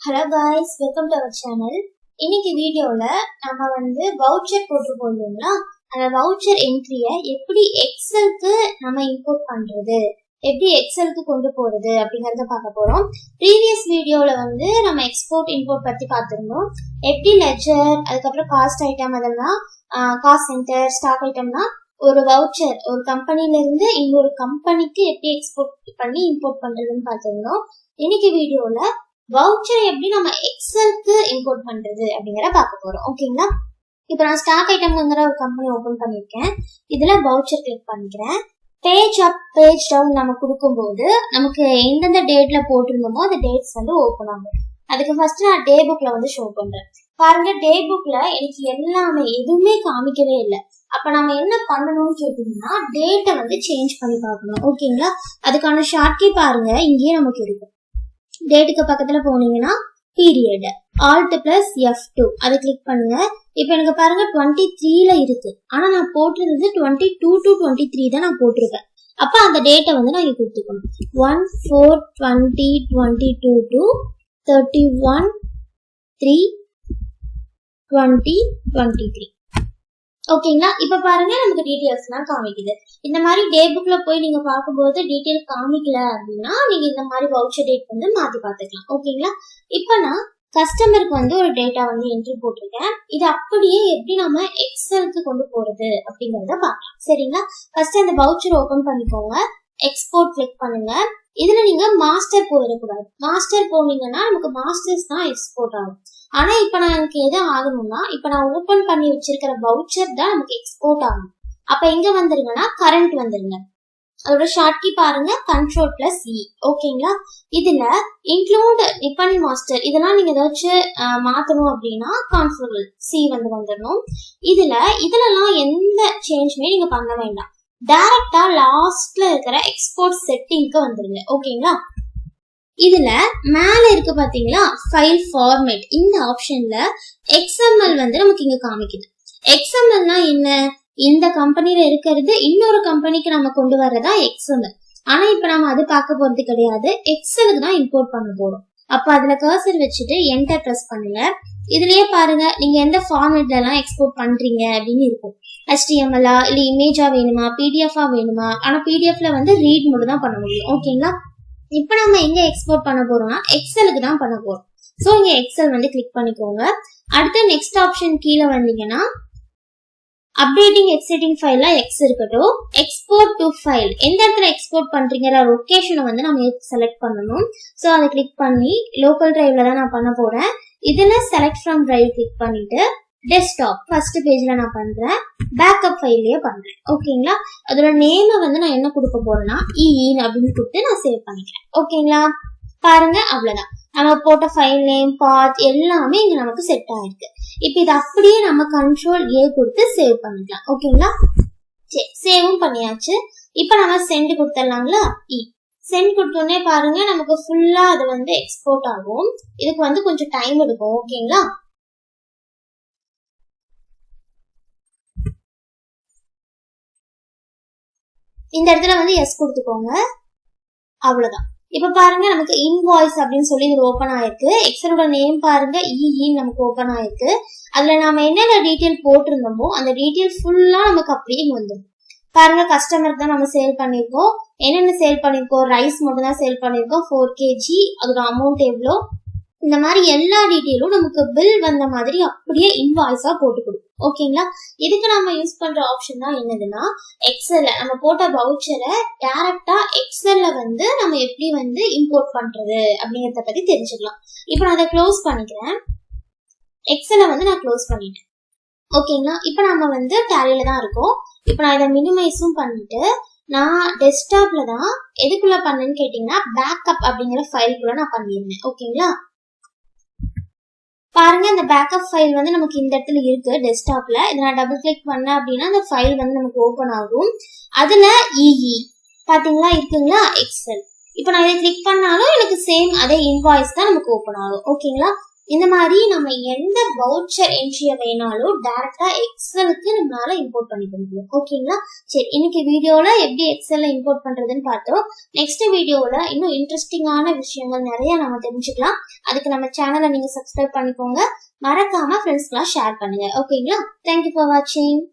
Hello guys, welcome to our channel. இன்னைக்கு வீடியோல நம்ம வவுச்சர் போட்டுருப்போம் இல்லைங்களா, அந்த வவுச்சர் என்ட்ரியை எப்படி எக்ஸலுக்கு நம்ம இம்போர்ட் பண்றது, எப்படி எக்ஸலுக்கு கொண்டு போறது அப்படிங்கறத பார்க்க போறோம். ப்ரீவியஸ் வீடியோல நம்ம எக்ஸ்போர்ட் இம்போர்ட் பத்தி பார்த்திருந்தோம். எப்படி லெட்ஜர், அதுக்கப்புறம் காஸ்ட் ஐட்டம், அதெல்லாம் காஸ்ட் சென்டர், ஸ்டாக் ஐட்டம்னா ஒரு வவுச்சர் ஒரு கம்பெனில இருந்து இன்னொரு கம்பெனிக்கு எப்படி எக்ஸ்போர்ட் பண்ணி இம்போர்ட் பண்றதுன்னு பார்த்திருந்தோம். இன்னைக்கு வீடியோல வவுச்சர் எப்படி நம்ம எக்ஸலுக்கு இம்போர்ட் பண்றது அப்படிங்கறத பார்க்க போறோம். ஓகேங்களா, இப்போ நான் ஸ்டாக் ஐட்டம்ங்கிற ஒரு கம்பெனி ஓபன் பண்ணிருக்கேன். இதுல வவுச்சர் கிளிக் பண்ணிக்கிறேன். பேஜ் அப் பேஜ் டவுன் நம்ம கொடுக்கும்போது நமக்கு எந்தெந்த டேட்ல போட்டிருந்தோமோ அந்த டேட்ஸ் ஓபன் ஆகும். அதுக்கு ஃபர்ஸ்ட் நான் டே புக்ல ஷோ பண்றேன். பாருங்க, டே புக்ல எனக்கு எல்லாமே எதுவுமே காமிக்கவே இல்லை. அப்ப நம்ம என்ன பண்ணணும்னு கேட்டீங்கன்னா, டேட்டை சேஞ்ச் பண்ணி பார்க்கணும். ஓகேங்களா, அதுக்கான ஷார்ட்கி பாருங்க இங்கேயே நமக்கு இருக்கும். டேட்டுக்கு பக்கத்துல போனீங்கன்னா பீரியட் Alt plus F2 அதை கிளிக் பண்ணுங்க. இப்ப எனக்கு பாருங்க 23ல இருக்கு, ஆனா நான் போட்டிருந்தது 22 to 23 தான் நான் போட்டிருக்கேன். அப்ப அந்த டேட்டை நான் இங்க கொடுத்துக்கணும். 1/4/2022 to 31/3/2023. ஓகேங்களா, இப்ப பாருங்க நமக்கு டீடைல்ஸ் எல்லாம் காமிக்குது. இந்த மாதிரி டே புக்ல போய் நீங்க பார்க்கும்போது டீடைல் காமிக்கல அப்படின்னா நீங்க இந்த மாதிரி வவுச்சர் டேட் மாத்தி பார்த்துக்கலாம். ஓகேங்களா, இப்ப நான் கஸ்டமருக்கு ஒரு டேட்டா என்ட்ரி போட்டிருக்கேன். இது அப்படியே எப்படி நம்ம எக்ஸலுக்கு கொண்டு போறது அப்படிங்கறத பார்க்கலாம். சரிங்களா, ஃபர்ஸ்ட் அந்த வவுச்சர் ஓபன் பண்ணிக்கோங்க. எக்ஸ்போர்ட் கிளிக் பண்ணுங்க. இதுல நீங்க மாஸ்டர் போயிடக்கூடாது. மாஸ்டர் போனீங்கன்னா நமக்கு மாஸ்டர்ஸ் தான் எக்ஸ்போர்ட் ஆகும். ஆனா இப்ப நான் எனக்கு எது ஆகணும்னா, இப்ப நான் ஓபன் பண்ணி வச்சிருக்கிற வவுச்சர் தான் நமக்கு எக்ஸ்போர்ட் ஆகும். அப்ப எங்க வந்துருங்கன்னா கரண்ட் வந்துருங்க. அதோட ஷார்ட்கி பாருங்க Ctrl+E. ஓகேங்களா, இதுல இன்க்ளூட் டிபெண்ட் மாஸ்டர் இதெல்லாம் நீங்க ஏதாச்சும் மாத்தணும் அப்படின்னா Ctrl+C வந்துடணும். இதுலலாம் எந்த சேஞ்சுமே நீங்க பண்ண வேண்டாம். டைரக்டா லாஸ்ட்ல இருக்கிற எக்ஸ்போர்ட் செட்டிங்க்கு வந்துருங்க. ஓகேங்களா, இதுல மேல இருக்கு பாத்தீங்களா ஃபைல் ஃபார்மேட், இந்த ஆப்ஷன்ல XML நமக்கு இங்க காமிக்குது. XMLனா என்ன, இந்த கம்பெனில இருக்கிறது இன்னொரு கம்பெனிக்கு நம்ம கொண்டு வர்றதா XML. ஆனா இப்ப நம்ம அது பார்க்க போறது கிடையாது, எக்ஸலுக்கு தான் இம்போர்ட் பண்ண போறோம். அப்ப அதுல கர்சர் வச்சுட்டு என்டர் பிரஸ் பண்ணுங்க. இதுலயே பாருங்க நீங்க எந்த ஃபார்மேட்ல எல்லாம் எக்ஸ்போர்ட் பண்றீங்க அப்படின்னு இருக்கும். HTML இல்ல இமேஜா வேணுமா, PDF வேணுமா. ஆனா PDFல ரீட் மட்டும் தான் பண்ண முடியும். ஓகேங்களா, இப்ப நம்ம எங்க எக்ஸ்போர்ட் பண்ண போறோம்னா எக்ஸலுக்கு தான் பண்ண போறோம். சோ இங்க எக்ஸல் கிளிக் பண்ணிக்கோங்க. அடுத்து நெக்ஸ்ட் ஆப்ஷன் கீழே வந்தீங்கன்னா அப்டேட்டிங் எக்ஸிட்டிங் ஃபைல்ல எக்ஸ் இருக்கட்டும். எக்ஸ்போர்ட் டு ஃபைல், எந்த இடத்துல எக்ஸ்போர்ட் பண்றீங்கிற லொகேஷனை நம்ம செலக்ட் பண்ணணும். சோ அதை கிளிக் பண்ணி லோக்கல் டிரைவ்ல தான் நான் பண்ண போறேன். இதுல செலக்ட் ஃப்ரம் டிரைவ் கிளிக் பண்ணிட்டு டெஸ்க்டாப் ஃபர்ஸ்ட் பேஜ்ல நான் பண்றேன், பேக்கப் ஃபைல்லயே பண்றேன். ஓகேங்களா, அதோட நேம நான் என்ன கொடுக்க போறேன்னா அப்படின்னு கொடுத்து நான் சேவ் பண்ணிக்கிறேன். ஓகேங்களா, பாருங்க அவ்வளவுதான். நம்ம போட்ட ஃபைல் நேம், பாத் எல்லாமே இங்க நமக்கு செட் ஆயிருக்கு. இப்ப இது அப்படியே நம்ம Ctrl+A கொடுத்து சேவ் பண்ணிக்கலாம். ஓகேங்களா, சரி சேவும் பண்ணியாச்சு. இப்ப நம்ம சென்ட் கொடுத்துடலாங்களா. சென்ட் கொடுத்தோடனே பாருங்க நமக்கு ஃபுல்லா அது எக்ஸ்போர்ட் ஆகும். இதுக்கு கொஞ்சம் டைம் எடுக்கும். ஓகேங்களா, இந்த இடத்துல எஸ் கொடுத்துக்கோங்க. அவ்வளவுதான். இப்ப பாருங்க நமக்கு இன்வாய்ஸ் அப்படின்னு சொல்லி இது ஓபன் ஆயிருக்கு. எக்ஸலோட நேம் பாருங்க நமக்கு ஓபன் ஆயிருக்கு. அதுல நாம என்னென்ன டீடைல் போட்டிருந்தோமோ அந்த டீடைல் ஃபுல்லா நமக்கு அப்படியே வந்துடும். பாருங்க, கஸ்டமருக்கு தான் நம்ம சேல் பண்ணிருக்கோம். என்னென்ன சேல் பண்ணிருக்கோம், ரைஸ் மட்டும் தான் சேல் பண்ணிருக்கோம் 4 kg, அதோட அமௌண்ட் எவ்வளோ, இந்த மாதிரி எல்லா டீடைலும் நமக்கு பில் வந்த மாதிரி அப்படியே இன்வாய்ஸா போட்டு கொடுக்கும். ஓகேங்களா, இதுக்கு நம்ம யூஸ் பண்ற ஆப்ஷன் தான் என்னதுன்னா எக்ஸல்ல நம்ம போட்ட வவுச்சரை டைரக்டா எக்ஸல்ல நம்ம எப்படி இம்போர்ட் பண்றது அப்படிங்கறத பத்தி தெரிஞ்சுக்கலாம். இப்போ நான் அதை க்ளோஸ் பண்ணிக்கிறேன். எக்ஸல்ல நான் க்ளோஸ் பண்ணிட்டேன். ஓகேங்களா, இப்போ நம்ம டேலியில தான் இருக்கோம். இப்போ நான் இதை மினிமைஸும் பண்ணிட்டு நான் டெஸ்க்டாப்ல தான் எதுக்குள்ள பண்ணேன்னு கேட்டீங்கன்னா பேக்கப் அப்படிங்கிற ஃபைலுக்குள்ள நான் பண்ணியிருந்தேன். ஓகேங்களா, பாருங்க இந்த பேக்கப் ஃபைல் நமக்கு இந்த இடத்துல இருக்கு டெஸ்க்டாப்ல. இதை நான் டபுள் கிளிக் பண்ணேன் அப்படின்னா அந்த ஃபைல் நமக்கு ஓபன் ஆகும். அதுல பாத்தீங்களா இருக்குங்களா எக்ஸல். இப்ப நான் இதை கிளிக் பண்ணாலும் எனக்கு சேம் அதே இன்வாய்ஸ் தான் நமக்கு ஓபன் ஆகும். ஓகேங்களா, இந்த மாதிரி நம்ம எந்த வவுச்சர் என்ட்ரியை வேணாலும் டைரக்டா எக்ஸலுக்கு நம்மளால இம்போர்ட் பண்ணிக்க முடியும். ஓகேங்களா? சரி, இன்னைக்கு வீடியோல எப்படி எக்ஸல்ல இம்போர்ட் பண்றதுன்னு பார்த்தோம். நெக்ஸ்ட் வீடியோல இன்னும் இன்ட்ரெஸ்டிங்கான விஷயங்கள் நிறைய நம்ம தெரிஞ்சுக்கலாம். அதுக்கு நம்ம சேனலை நீங்க சப்ஸ்கிரைப் பண்ணிக்கோங்க. மறக்காம ஃப்ரெண்ட்ஸ்க்குலாம் ஷேர் பண்ணுங்க. ஓகேங்களா? தேங்க்யூ ஃபார் வாட்சிங்.